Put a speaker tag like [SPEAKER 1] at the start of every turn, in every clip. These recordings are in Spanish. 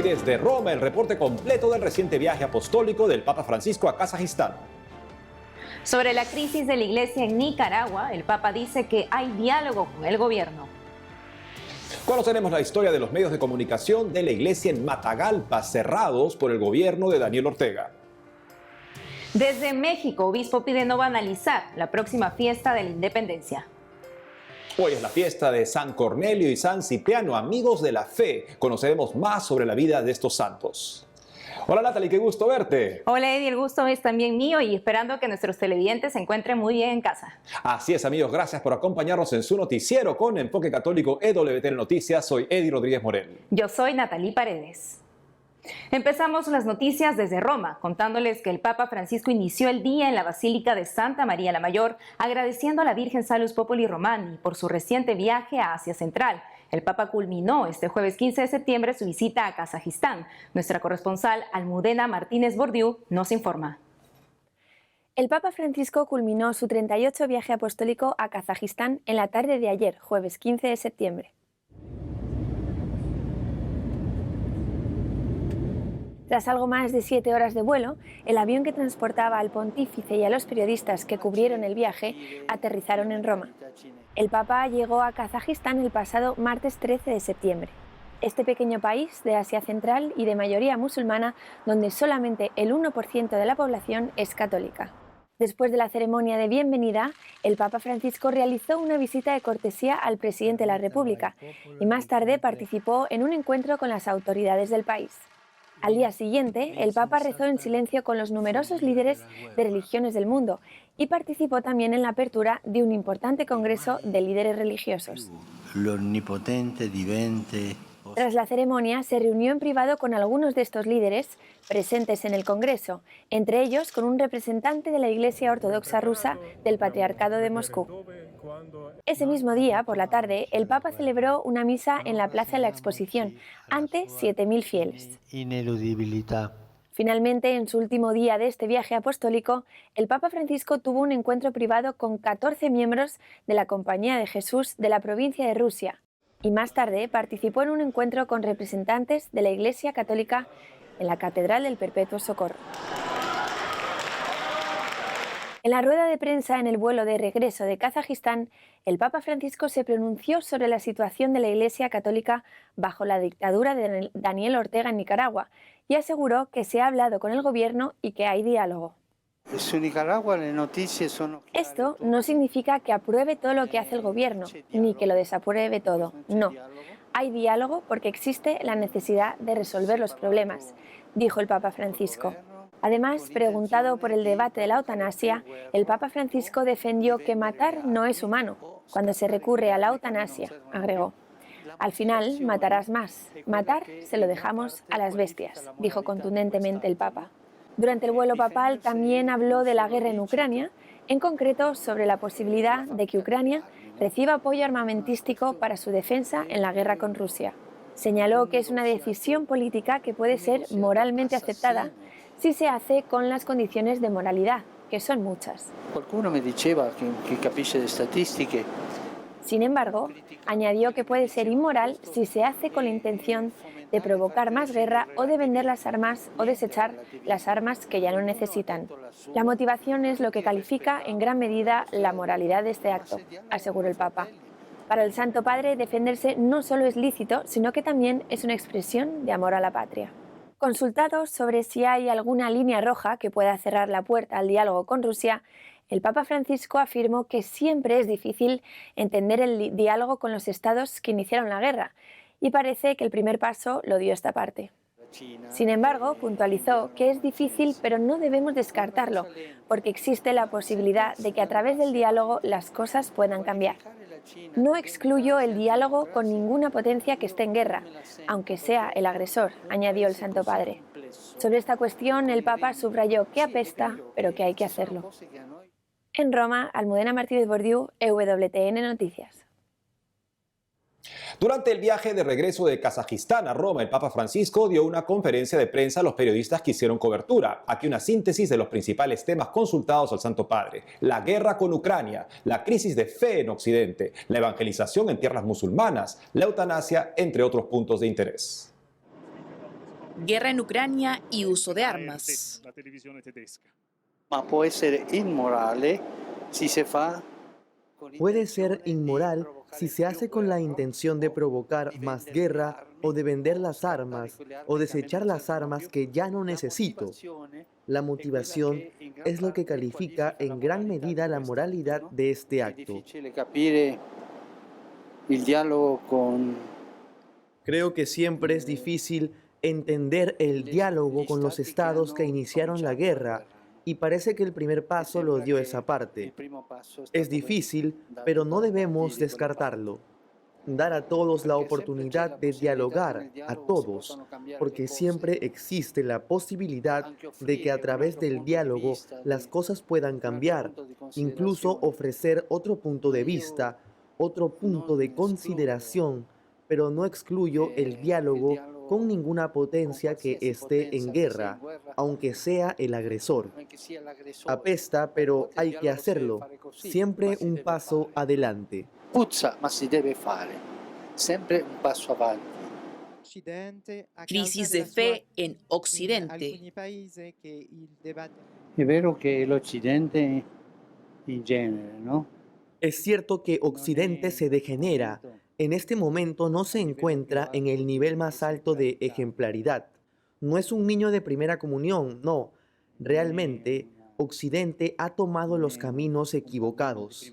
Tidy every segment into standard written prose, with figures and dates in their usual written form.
[SPEAKER 1] desde Roma, el reporte completo del reciente viaje apostólico del Papa Francisco a Kazajistán.
[SPEAKER 2] Sobre la crisis de la iglesia en Nicaragua, el Papa dice que hay diálogo con el gobierno.
[SPEAKER 1] Conoceremos la historia de los medios de comunicación de la iglesia en Matagalpa, cerrados por el gobierno de Daniel Ortega.
[SPEAKER 2] Desde México, obispo pide no banalizar la próxima fiesta de la independencia.
[SPEAKER 1] Hoy es la fiesta de San Cornelio y San Cipriano, amigos de la fe. Conoceremos más sobre la vida de estos santos. Hola Natalie, qué gusto verte.
[SPEAKER 2] Hola Eddie, el gusto es también mío y esperando que nuestros televidentes se encuentren muy bien en casa.
[SPEAKER 1] Así es amigos, gracias por acompañarnos en su noticiero con Enfoque Católico EWTN Noticias. Soy Eddie Rodríguez Morel.
[SPEAKER 2] Yo soy Natalie Paredes. Empezamos las noticias desde Roma, contándoles que el Papa Francisco inició el día en la Basílica de Santa María la Mayor, agradeciendo a la Virgen Salus Populi Romani por su reciente viaje a Asia Central. El Papa culminó este jueves 15 de septiembre su visita a Kazajistán. Nuestra corresponsal Almudena Martínez Bordiú nos informa.
[SPEAKER 3] El Papa Francisco culminó su 38 viaje apostólico a Kazajistán en la tarde de ayer, jueves 15 de septiembre. Tras algo más de 7 horas de vuelo, el avión que transportaba al pontífice y a los periodistas que cubrieron el viaje aterrizaron en Roma. El Papa llegó a Kazajistán el pasado martes 13 de septiembre. Este pequeño país de Asia Central y de mayoría musulmana, donde solamente el 1% de la población es católica. Después de la ceremonia de bienvenida, el Papa Francisco realizó una visita de cortesía al presidente de la República y más tarde participó en un encuentro con las autoridades del país. Al día siguiente, el Papa rezó en silencio con los numerosos líderes de religiones del mundo y participó también en la apertura de un importante congreso de líderes religiosos. Tras la ceremonia, se reunió en privado con algunos de estos líderes presentes en el congreso, entre ellos con un representante de la Iglesia Ortodoxa rusa del Patriarcado de Moscú. Ese mismo día, por la tarde, el Papa celebró una misa en la Plaza de la Exposición ante 7.000 fieles. Finalmente, en su último día de este viaje apostólico, el Papa Francisco tuvo un encuentro privado con 14 miembros de la Compañía de Jesús de la provincia de Rusia y más tarde participó en un encuentro con representantes de la Iglesia Católica en la Catedral del Perpetuo Socorro. En la rueda de prensa en el vuelo de regreso de Kazajistán, el Papa Francisco se pronunció sobre la situación de la Iglesia Católica bajo la dictadura de Daniel Ortega en Nicaragua y aseguró que se ha hablado con el gobierno y que hay diálogo. Esto no significa que apruebe todo lo que hace el gobierno, ni que lo desapruebe todo, no. Hay diálogo porque existe la necesidad de resolver los problemas, dijo el Papa Francisco. Además, preguntado por el debate de la eutanasia, el Papa Francisco defendió que matar no es humano. Cuando se recurre a la eutanasia, agregó. Al final, matarás más. Matar se lo dejamos a las bestias, dijo contundentemente el Papa. Durante el vuelo papal también habló de la guerra en Ucrania, en concreto sobre la posibilidad de que Ucrania reciba apoyo armamentístico para su defensa en la guerra con Rusia. Señaló que es una decisión política que puede ser moralmente aceptada si se hace con las condiciones de moralidad, que son muchas.
[SPEAKER 4] Qualcuno me diceva que capisce de estadísticas.
[SPEAKER 3] Sin embargo, añadió que puede ser inmoral si se hace con la intención de provocar más guerra o de vender las armas o desechar las armas que ya no necesitan. La motivación es lo que califica en gran medida la moralidad de este acto, aseguró el Papa. Para el Santo Padre, defenderse no solo es lícito, sino que también es una expresión de amor a la patria. Consultado sobre si hay alguna línea roja que pueda cerrar la puerta al diálogo con Rusia, el Papa Francisco afirmó que siempre es difícil entender el diálogo con los estados que iniciaron la guerra, y parece que el primer paso lo dio esta parte. Sin embargo, puntualizó que es difícil, pero no debemos descartarlo, porque existe la posibilidad de que a través del diálogo las cosas puedan cambiar. No excluyo el diálogo con ninguna potencia que esté en guerra, aunque sea el agresor, añadió el Santo Padre. Sobre esta cuestión, el Papa subrayó que apesta, pero que hay que hacerlo. En Roma, Almudena Martínez Bordiú, EWTN Noticias.
[SPEAKER 1] Durante el viaje de regreso de Kazajistán a Roma, el Papa Francisco dio una conferencia de prensa a los periodistas que hicieron cobertura. Aquí una síntesis de los principales temas consultados al Santo Padre: la guerra con Ucrania, la crisis de fe en Occidente, la evangelización en tierras musulmanas, la eutanasia, entre otros puntos de interés.
[SPEAKER 5] guerra en Ucrania y uso de armas.
[SPEAKER 4] Ma può essere immorale si se fa.
[SPEAKER 6] Puede ser inmoral si se hace con la intención de provocar más guerra o de vender las armas o desechar las armas que ya no necesito. La motivación es lo que califica en gran medida la moralidad de este acto. Creo que siempre es difícil entender el diálogo con los estados que iniciaron la guerra, y parece que el primer paso lo dio esa parte. Es difícil, pero no debemos descartarlo. Dar a todos la oportunidad de dialogar, a todos, porque siempre existe la posibilidad de que a través del diálogo las cosas puedan cambiar, incluso ofrecer otro punto de vista, otro punto de consideración, pero no excluyo el diálogo con ninguna potencia que esté en guerra, aunque sea el agresor. Apesta, pero hay que hacerlo. Siempre un paso adelante.
[SPEAKER 4] Puzza, ma si deve fare. Sempre un passo avanti.
[SPEAKER 5] Crisis de fe en Occidente.
[SPEAKER 4] È vero che l'Occidente in genere, ¿no?
[SPEAKER 6] Es cierto que Occidente se degenera. En este momento no se encuentra en el nivel más alto de ejemplaridad. No es un niño de primera comunión, no. Realmente, Occidente ha tomado los caminos equivocados.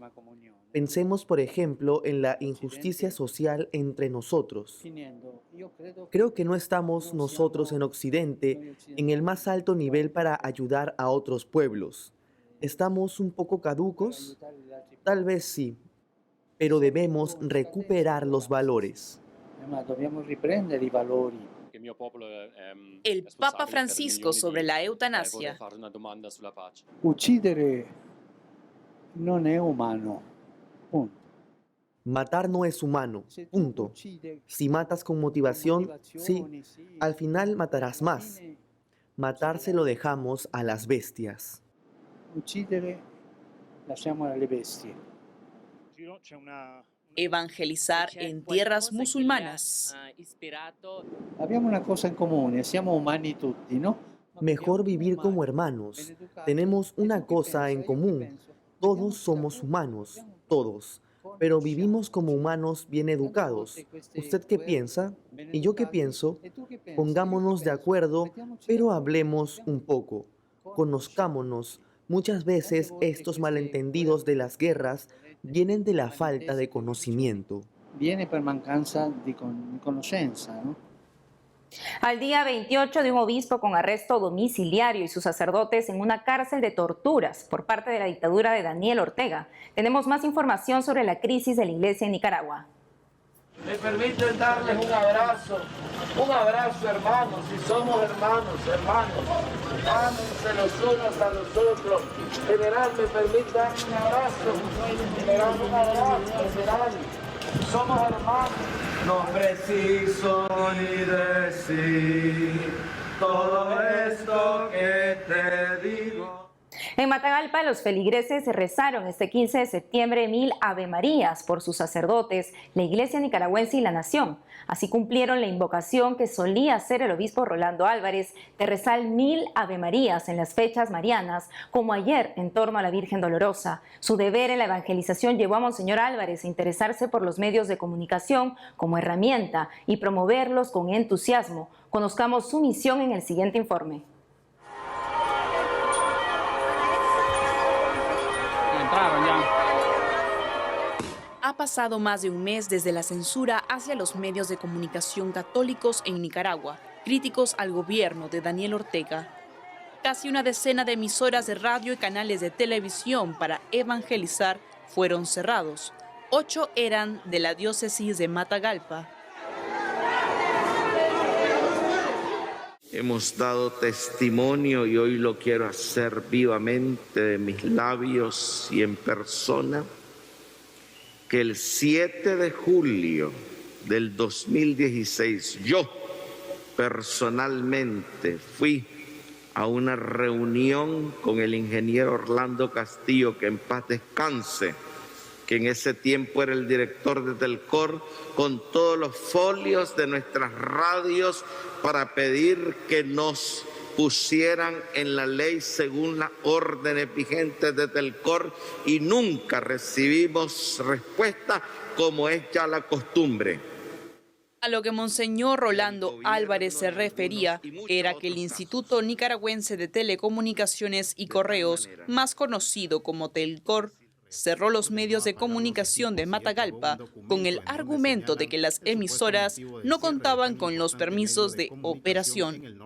[SPEAKER 6] Pensemos, por ejemplo, en la injusticia social entre nosotros. Creo que no estamos nosotros en Occidente en el más alto nivel para ayudar a otros pueblos. ¿Estamos un poco caducos? Tal vez sí, pero debemos recuperar los valores.
[SPEAKER 5] El Papa Francisco sobre la eutanasia.
[SPEAKER 4] Uccidere non è umano. Punto.
[SPEAKER 6] Matar no es humano, punto. Si matas con motivación, sí, al final matarás más. Matar se lo dejamos a las bestias.
[SPEAKER 4] Uccidere lasciamo alle bestie.
[SPEAKER 5] Evangelizar en tierras musulmanas.
[SPEAKER 4] Abbiamo una cosa in comune, siamo umani tutti, ¿no?
[SPEAKER 6] Mejor vivir como hermanos. Tenemos una cosa en común. Todos somos humanos, todos. Pero vivimos como humanos bien educados. ¿Usted qué piensa? ¿Y yo qué pienso? Pongámonos de acuerdo, pero hablemos un poco. Conozcámonos. Muchas veces estos malentendidos de las guerras vienen de la falta de conocimiento.
[SPEAKER 4] Viene per mancanza di conoscenza, ¿no?
[SPEAKER 2] Al día 28 de un obispo con arresto domiciliario y sus sacerdotes en una cárcel de torturas por parte de la dictadura de Daniel Ortega. Tenemos más información sobre la crisis de la iglesia en Nicaragua.
[SPEAKER 7] Me permiten darles un abrazo hermanos, si somos hermanos, ámense los unos a los otros. General, me permite darle un abrazo, general, somos hermanos. No preciso ni decir todo esto que te digo.
[SPEAKER 2] En Matagalpa, los feligreses rezaron este 15 de septiembre 1000 avemarías por sus sacerdotes, la iglesia nicaragüense y la nación. Así cumplieron la invocación que solía hacer el obispo Rolando Álvarez de rezar 1000 avemarías en las fechas marianas, como ayer en torno a la Virgen Dolorosa. Su deber en la evangelización llevó a Monseñor Álvarez a interesarse por los medios de comunicación como herramienta y promoverlos con entusiasmo. Conozcamos su misión en el siguiente informe.
[SPEAKER 5] Ha pasado más de un mes desde la censura hacia los medios de comunicación católicos en Nicaragua, críticos al gobierno de Daniel Ortega. Casi una decena de emisoras de radio y canales de televisión para evangelizar fueron cerrados. 8 eran de la diócesis de Matagalpa.
[SPEAKER 8] Hemos dado testimonio y hoy lo quiero hacer vivamente de mis labios y en persona, que el 7 de julio del 2016 yo personalmente fui a una reunión con el ingeniero Orlando Castillo, que en paz descanse, que en ese tiempo era el director de Telcor, con todos los folios de nuestras radios para pedir que nos pusieran en la ley según las órdenes vigentes de Telcor y nunca recibimos respuesta como es ya la costumbre.
[SPEAKER 5] A lo que Monseñor Rolando Álvarez se refería era que el Instituto Nicaragüense de Telecomunicaciones y Correos, más conocido como Telcor, cerró los medios de comunicación de Matagalpa con el argumento de que las emisoras no contaban con los permisos de operación.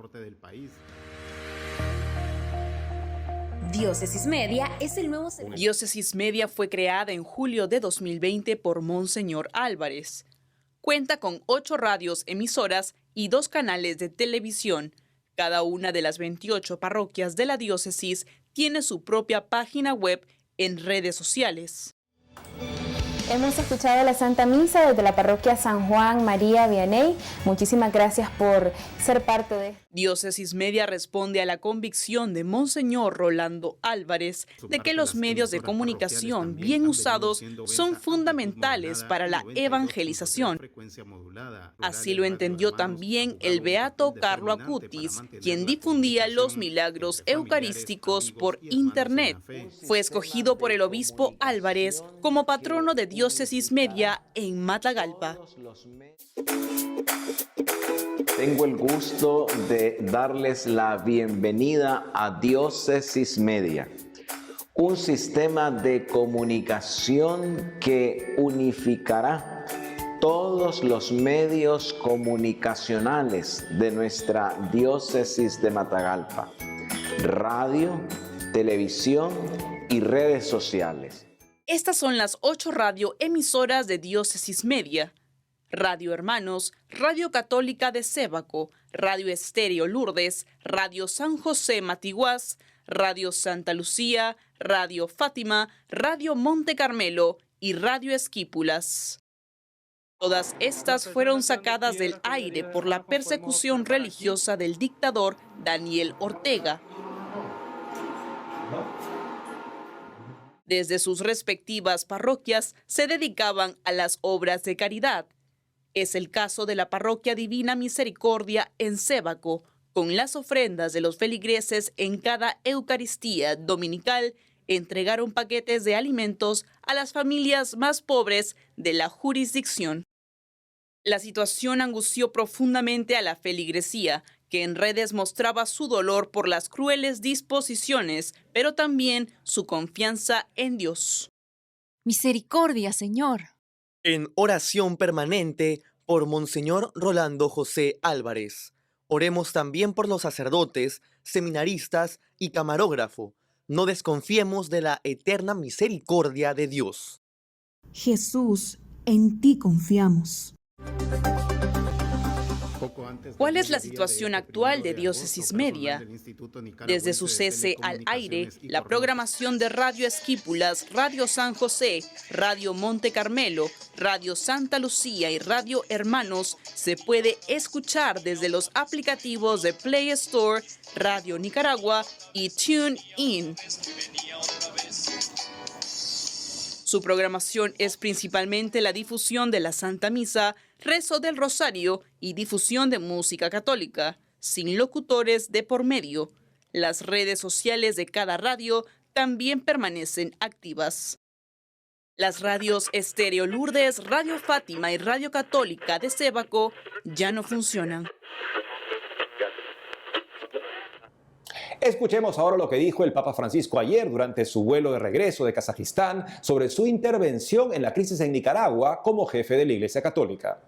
[SPEAKER 9] Diócesis Media es el nuevo...
[SPEAKER 5] Diócesis Media fue creada en julio de 2020 por Monseñor Álvarez. Cuenta con 8 radios emisoras y 2 canales de televisión. Cada una de las 28 parroquias de la diócesis tiene su propia página web en redes sociales.
[SPEAKER 3] Hemos escuchado la Santa Misa desde la parroquia San Juan María Vianney. Muchísimas gracias por ser parte de...
[SPEAKER 5] Diócesis Media responde a la convicción de Monseñor Rolando Álvarez de que los medios de comunicación bien usados son fundamentales para la evangelización. Así lo entendió también el beato Carlo Acutis, quien difundía los milagros eucarísticos por internet. Fue escogido por el obispo Álvarez como patrono de Diócesis Media en Matagalpa.
[SPEAKER 10] Tengo el gusto de darles la bienvenida a Diócesis Media, un sistema de comunicación que unificará todos los medios comunicacionales de nuestra diócesis de Matagalpa: radio, televisión y redes sociales.
[SPEAKER 5] Estas son las 8 radioemisoras de Diócesis Media: Radio Hermanos, Radio Católica de Sébaco, Radio Estéreo Lourdes, Radio San José Matiguás, Radio Santa Lucía, Radio Fátima, Radio Monte Carmelo y Radio Esquípulas. Todas estas fueron sacadas del aire por la persecución religiosa del dictador Daniel Ortega. Desde sus respectivas parroquias se dedicaban a las obras de caridad. Es el caso de la Parroquia Divina Misericordia en Sébaco, con las ofrendas de los feligreses en cada Eucaristía dominical, entregaron paquetes de alimentos a las familias más pobres de la jurisdicción. La situación angustió profundamente a la feligresía, que en redes mostraba su dolor por las crueles disposiciones, pero también su confianza en Dios.
[SPEAKER 9] Misericordia, Señor.
[SPEAKER 6] En oración permanente por Monseñor Rolando José Álvarez. Oremos también por los sacerdotes, seminaristas y camarógrafo. No desconfiemos de la eterna misericordia de Dios.
[SPEAKER 11] Jesús, en ti confiamos.
[SPEAKER 5] ¿Cuál es la situación actual de Diócesis Media? Desde su cese al aire, la programación de Radio Esquípulas, Radio San José, Radio Monte Carmelo, Radio Santa Lucía y Radio Hermanos se puede escuchar desde los aplicativos de Play Store, Radio Nicaragua y TuneIn. Su programación es principalmente la difusión de la Santa Misa, rezo del Rosario y difusión de música católica, sin locutores de por medio. Las redes sociales de cada radio también permanecen activas. Las radios Estéreo Lourdes, Radio Fátima y Radio Católica de Sébaco ya no funcionan.
[SPEAKER 1] Escuchemos ahora lo que dijo el Papa Francisco ayer durante su vuelo de regreso de Kazajistán sobre su intervención en la crisis en Nicaragua como jefe de la Iglesia Católica.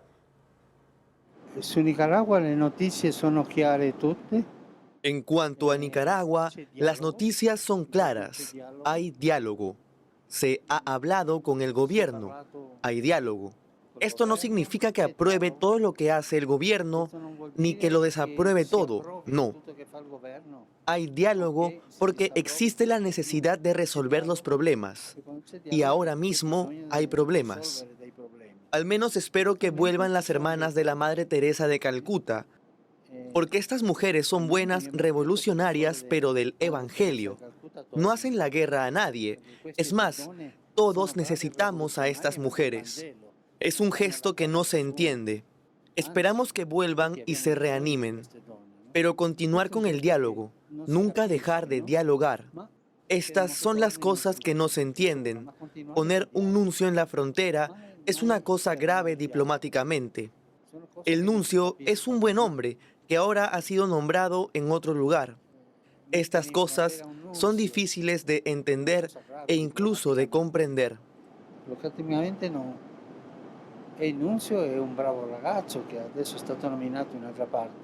[SPEAKER 4] Su Nicaragua le notizie sono chiare tutte.
[SPEAKER 6] En cuanto a Nicaragua, las noticias son claras. Hay diálogo. Se ha hablado con el gobierno. Hay diálogo. Esto no significa que apruebe todo lo que hace el gobierno, ni que lo desapruebe todo. No. Hay diálogo porque existe la necesidad de resolver los problemas. Y ahora mismo hay problemas. Al menos espero que vuelvan las hermanas de la Madre Teresa de Calcuta, porque estas mujeres son buenas revolucionarias, pero del Evangelio. No hacen la guerra a nadie. Es más, todos necesitamos a estas mujeres. Es un gesto que no se entiende. Esperamos que vuelvan y se reanimen. Pero continuar con el diálogo, nunca dejar de dialogar. Estas son las cosas que no se entienden. Poner un nuncio en la frontera es una cosa grave diplomáticamente. El nuncio es un buen hombre que ahora ha sido nombrado en otro lugar. Estas cosas son difíciles de entender e incluso de comprender.
[SPEAKER 4] Logicamente no. El nuncio es un bravo ragazzo que adesso è stato nominato in otra parte.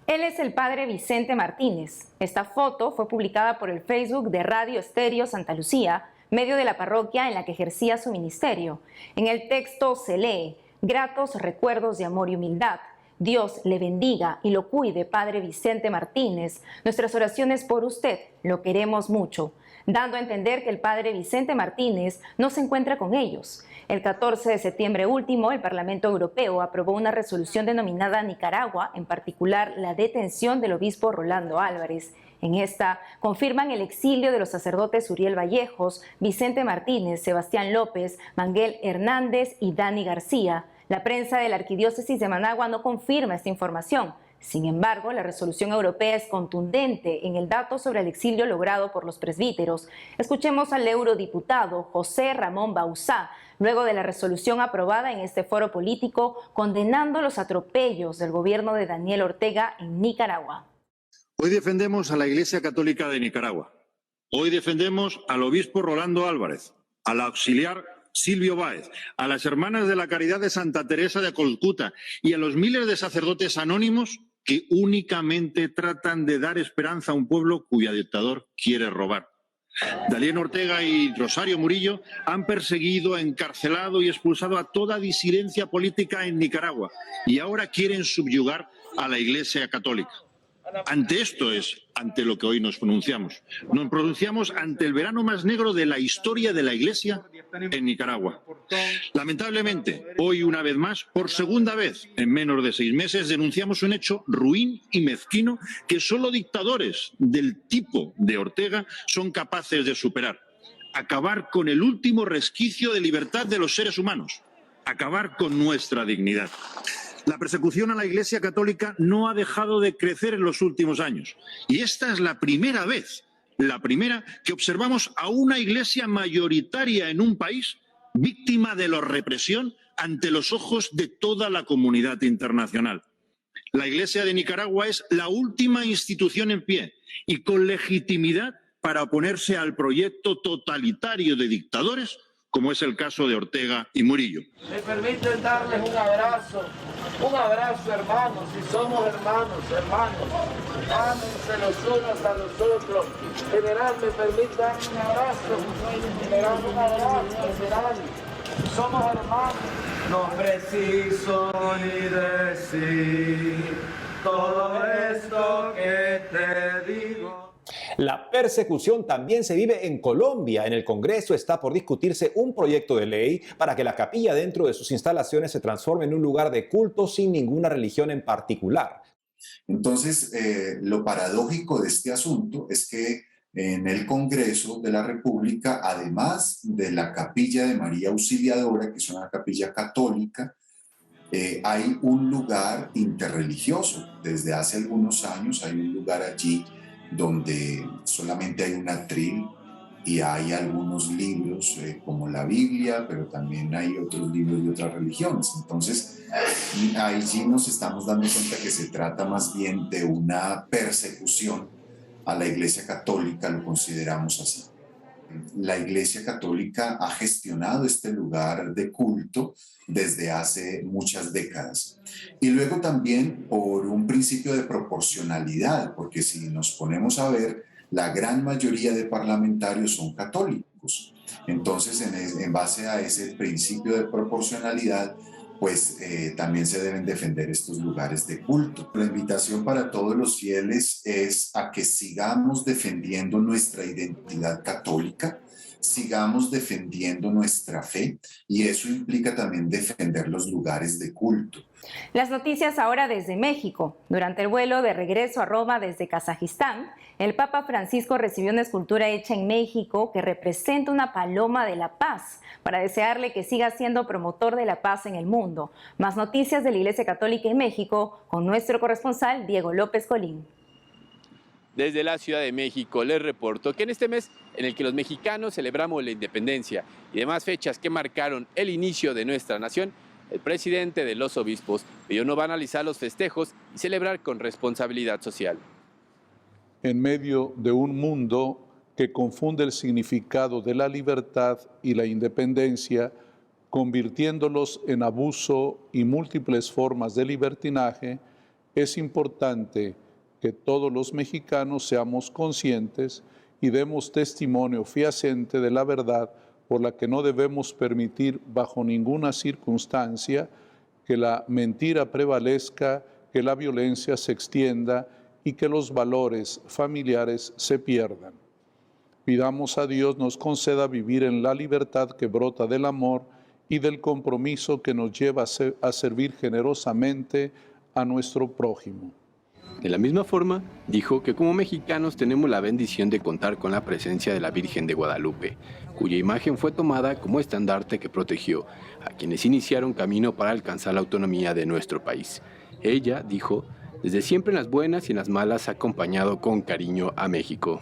[SPEAKER 2] Él es el padre Vicente Martínez. Esta foto fue publicada por el Facebook de Radio Estéreo Santa Lucía, medio de la parroquia en la que ejercía su ministerio. En el texto se lee: gratos recuerdos de amor y humildad. Dios le bendiga y lo cuide, padre Vicente Martínez. Nuestras oraciones por usted, lo queremos mucho. Dando a entender que el padre Vicente Martínez no se encuentra con ellos. El 14 de septiembre último, el Parlamento Europeo aprobó una resolución denominada Nicaragua, en particular la detención del obispo Rolando Álvarez. En esta confirman el exilio de los sacerdotes Uriel Vallejos, Vicente Martínez, Sebastián López, Manguel Hernández y Dani García. La prensa de la Arquidiócesis de Managua no confirma esta información. Sin embargo, la resolución europea es contundente en el dato sobre el exilio logrado por los presbíteros. Escuchemos al eurodiputado José Ramón Bauzá, luego de la resolución aprobada en este foro político, condenando los atropellos del gobierno de Daniel Ortega en Nicaragua.
[SPEAKER 12] Hoy defendemos a la Iglesia Católica de Nicaragua. Hoy defendemos al obispo Rolando Álvarez, al auxiliar Silvio Báez, a las hermanas de la Caridad de Santa Teresa de Calcuta y a los miles de sacerdotes anónimos que únicamente tratan de dar esperanza a un pueblo cuyo dictador quiere robar. Daniel Ortega y Rosario Murillo han perseguido, encarcelado y expulsado a toda disidencia política en Nicaragua y ahora quieren subyugar a la Iglesia Católica. Ante esto es ante lo que hoy nos pronunciamos. Nos pronunciamos ante el verano más negro de la historia de la Iglesia en Nicaragua. Lamentablemente, hoy una vez más, por segunda vez en menos de 6 meses, denunciamos un hecho ruin y mezquino que solo dictadores del tipo de Ortega son capaces de superar. Acabar con el último resquicio de libertad de los seres humanos. Acabar con nuestra dignidad. La persecución a la Iglesia Católica no ha dejado de crecer en los últimos años. Y esta es la primera vez, que observamos a una Iglesia mayoritaria en un país víctima de la represión ante los ojos de toda la comunidad internacional. La Iglesia de Nicaragua es la última institución en pie y con legitimidad para oponerse al proyecto totalitario de dictadores, como es el caso de Ortega y Murillo.
[SPEAKER 7] Me permiten darles un abrazo hermanos, si somos hermanos, ámense los unos a los otros. General, me permite darle un abrazo, general, somos hermanos.
[SPEAKER 13] No preciso ni decir todo esto que te digo.
[SPEAKER 1] La persecución también se vive en Colombia. En el Congreso está por discutirse un proyecto de ley para que la capilla dentro de sus instalaciones se transforme en un lugar de culto sin ninguna religión en particular.
[SPEAKER 14] Entonces, lo paradójico de este asunto es que en el Congreso de la República, además de la capilla de María Auxiliadora, que es una capilla católica, hay un lugar interreligioso. Desde hace algunos años hay un lugar allí donde solamente hay un atril y hay algunos libros como la Biblia, pero también hay otros libros de otras religiones. Entonces, allí nos estamos dando cuenta que se trata más bien de una persecución a la Iglesia Católica, lo consideramos así. La Iglesia Católica ha gestionado este lugar de culto desde hace muchas décadas. Y luego también por un principio de proporcionalidad, porque si nos ponemos a ver, la gran mayoría de parlamentarios son católicos. Entonces, en base a ese principio de proporcionalidad, pues también se deben defender estos lugares de culto. La invitación para todos los fieles es a que sigamos defendiendo nuestra identidad católica, sigamos defendiendo nuestra fe y eso implica también defender los lugares de culto.
[SPEAKER 2] Las noticias ahora desde México. Durante el vuelo de regreso a Roma desde Kazajistán, el Papa Francisco recibió una escultura hecha en México que representa una paloma de la paz, para desearle que siga siendo promotor de la paz en el mundo. Más noticias de la Iglesia Católica en México con nuestro corresponsal Diego López Colín.
[SPEAKER 15] Desde la Ciudad de México les reporto que en este mes en el que los mexicanos celebramos la independencia y demás fechas que marcaron el inicio de nuestra nación, el presidente de los obispos pidió no banalizar los festejos y celebrar con responsabilidad social.
[SPEAKER 16] En medio de un mundo que confunde el significado de la libertad y la independencia, convirtiéndolos en abuso y múltiples formas de libertinaje, es importante que todos los mexicanos seamos conscientes y demos testimonio fehaciente de la verdad por la que no debemos permitir bajo ninguna circunstancia que la mentira prevalezca, que la violencia se extienda y que los valores familiares se pierdan. Pidamos a Dios nos conceda vivir en la libertad que brota del amor y del compromiso que nos lleva a servir generosamente a nuestro prójimo.
[SPEAKER 15] De la misma forma, dijo que como mexicanos tenemos la bendición de contar con la presencia de la Virgen de Guadalupe, cuya imagen fue tomada como estandarte que protegió a quienes iniciaron camino para alcanzar la autonomía de nuestro país. Ella, dijo, desde siempre en las buenas y en las malas ha acompañado con cariño a México.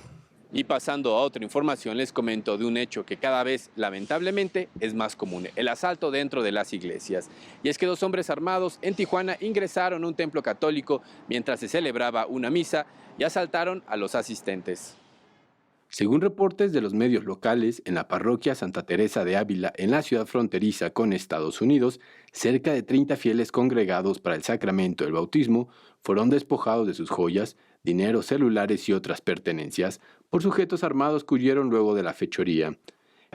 [SPEAKER 15] Y pasando a otra información, les comento de un hecho que cada vez, lamentablemente, es más común: el asalto dentro de las iglesias. Y es que 2 hombres armados en Tijuana ingresaron a un templo católico mientras se celebraba una misa y asaltaron a los asistentes. Según reportes de los medios locales, en la parroquia Santa Teresa de Ávila, en la ciudad fronteriza con Estados Unidos, cerca de 30 fieles congregados para el sacramento del bautismo fueron despojados de sus joyas, dinero, celulares y otras pertenencias por sujetos armados que huyeron luego de la fechoría.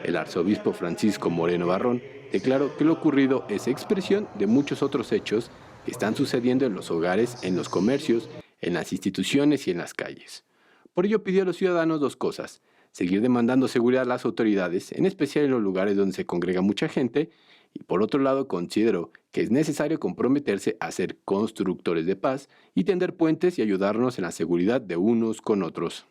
[SPEAKER 15] El arzobispo Francisco Moreno Barrón declaró que lo ocurrido es expresión de muchos otros hechos que están sucediendo en los hogares, en los comercios, en las instituciones y en las calles. Por ello pidió a los ciudadanos 2 cosas: seguir demandando seguridad a las autoridades, en especial en los lugares donde se congrega mucha gente, y por otro lado consideró que es necesario comprometerse a ser constructores de paz y tender puentes y ayudarnos en la seguridad de unos con otros.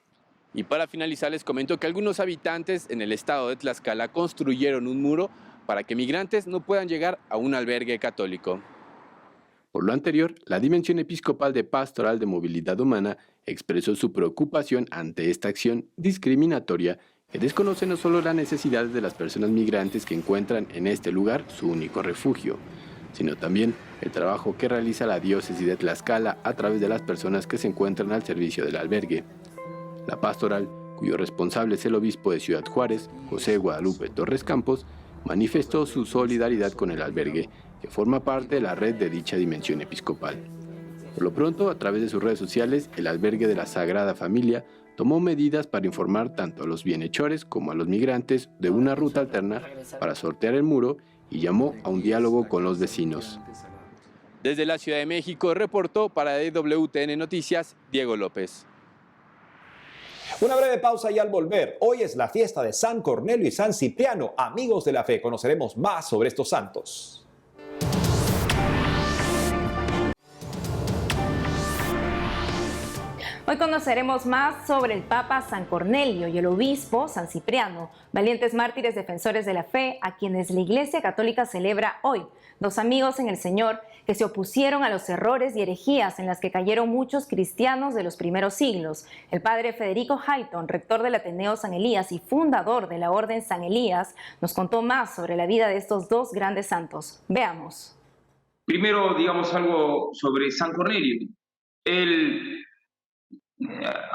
[SPEAKER 15] Y para finalizar les comento que algunos habitantes en el estado de Tlaxcala construyeron un muro para que migrantes no puedan llegar a un albergue católico. Por lo anterior, la Dimensión Episcopal de Pastoral de Movilidad Humana expresó su preocupación ante esta acción discriminatoria que desconoce no solo las necesidades de las personas migrantes que encuentran en este lugar su único refugio, sino también el trabajo que realiza la diócesis de Tlaxcala a través de las personas que se encuentran al servicio del albergue. La pastoral, cuyo responsable es el obispo de Ciudad Juárez, José Guadalupe Torres Campos, manifestó su solidaridad con el albergue, que forma parte de la red de dicha Dimensión Episcopal. Por lo pronto, a través de sus redes sociales, el albergue de la Sagrada Familia tomó medidas para informar tanto a los bienhechores como a los migrantes de una ruta alterna para sortear el muro y llamó a un diálogo con los vecinos. Desde la Ciudad de México reportó para EWTN Noticias Diego López.
[SPEAKER 1] Una breve pausa y al volver, hoy es la fiesta de San Cornelio y San Cipriano. Amigos de la fe, conoceremos más sobre estos santos.
[SPEAKER 2] Hoy conoceremos más sobre el Papa San Cornelio y el obispo San Cipriano, valientes mártires defensores de la fe a quienes la Iglesia Católica celebra hoy. 2 amigos en el Señor que se opusieron a los errores y herejías en las que cayeron muchos cristianos de los primeros siglos. El padre Federico Hayton, rector del Ateneo San Elías y fundador de la Orden San Elías, nos contó más sobre la vida de estos 2 grandes santos. Veamos.
[SPEAKER 17] Primero, digamos algo sobre San Cornelio.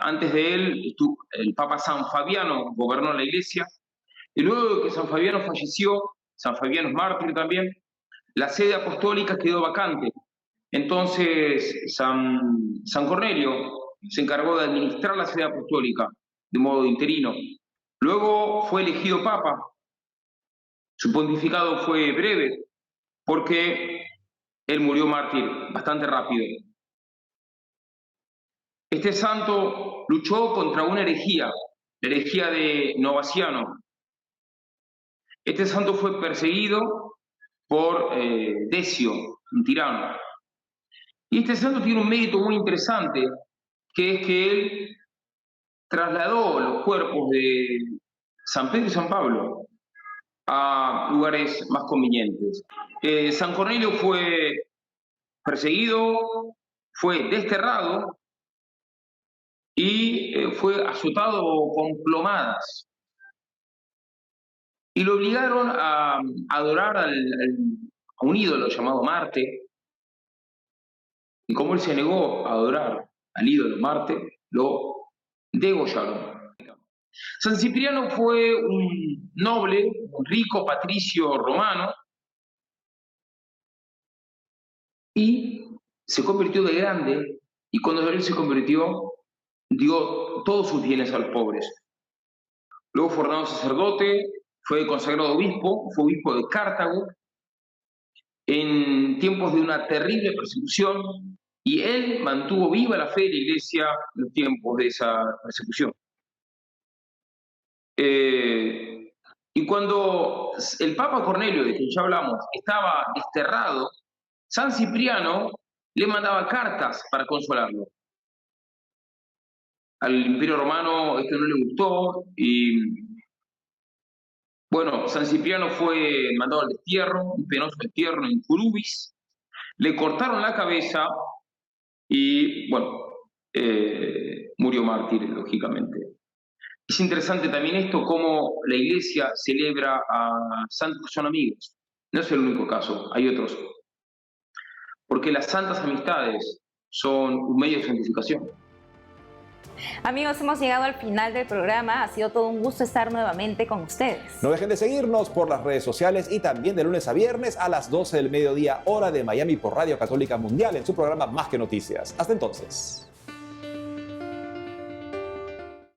[SPEAKER 17] Antes de él, el Papa San Fabiano gobernó la iglesia, y luego de que San Fabiano falleció, San Fabiano es mártir también, la sede apostólica quedó vacante. Entonces San Cornelio se encargó de administrar la sede apostólica de modo interino. Luego fue elegido Papa. Su pontificado fue breve, porque él murió mártir bastante rápido. Este santo luchó contra una herejía, la herejía de Novaciano, Este santo fue perseguido por Decio, un tirano. Y este santo tiene un mérito muy interesante, que es que él trasladó los cuerpos de San Pedro y San Pablo a lugares más convenientes. San Cornelio fue perseguido, fue desterrado y fue azotado con plomadas. Y lo obligaron a adorar a un ídolo llamado Marte. Y como él se negó a adorar al ídolo Marte, lo degollaron. San Cipriano fue un noble, un rico patricio romano, y se convirtió de grande, y cuando él se convirtió, dio todos sus bienes a los pobres. Luego fue ordenado sacerdote, fue consagrado obispo, fue obispo de Cartago, en tiempos de una terrible persecución, y él mantuvo viva la fe de la Iglesia en los tiempos de esa persecución. Y cuando el Papa Cornelio, de quien ya hablamos, estaba desterrado, San Cipriano le mandaba cartas para consolarlo. Al Imperio Romano esto no le gustó y, bueno, San Cipriano fue mandado al destierro, un penoso destierro en Curubis. Le cortaron la cabeza y, bueno, murió mártir, lógicamente. Es interesante también esto, cómo la Iglesia celebra a santos que son amigos. No es el único caso, hay otros. Porque las santas amistades son un medio de santificación.
[SPEAKER 2] Amigos, hemos llegado al final del programa. Ha sido todo un gusto estar nuevamente con ustedes.
[SPEAKER 1] No dejen de seguirnos por las redes sociales y también de lunes a viernes a las 12 del mediodía, hora de Miami, por Radio Católica Mundial, en su programa Más que Noticias. Hasta entonces.